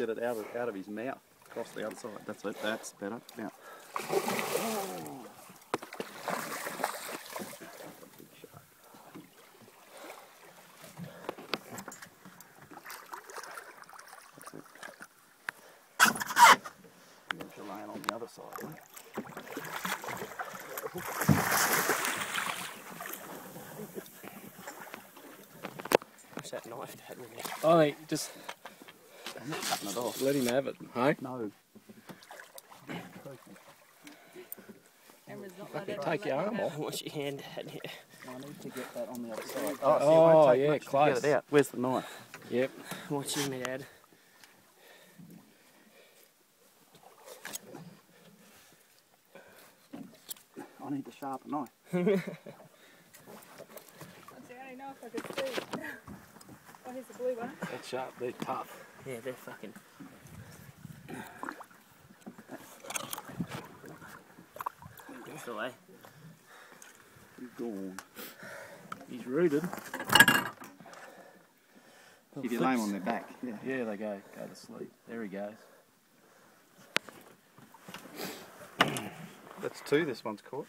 get it out of his mouth, across the other side. That's it. That's better. Now. You're laying on the other side, mate. What's that knife had with it? I think just I'm not cutting it off. let him have it, hey? No. Take your arm off. What's your hand at here? I need to get that on the other side. Oh, yeah, close. Get it out. Where's the knife? Yep. What's your dad? I need the sharper knife. That's the only knife I could see. Oh, here's the blue one. That's sharp, they're tough. Yeah, they're fucking... Still, eh? He's gone. He's rooted. Keep your name on their back. Yeah. Yeah, they go to sleep. There he goes. That's two this one's caught.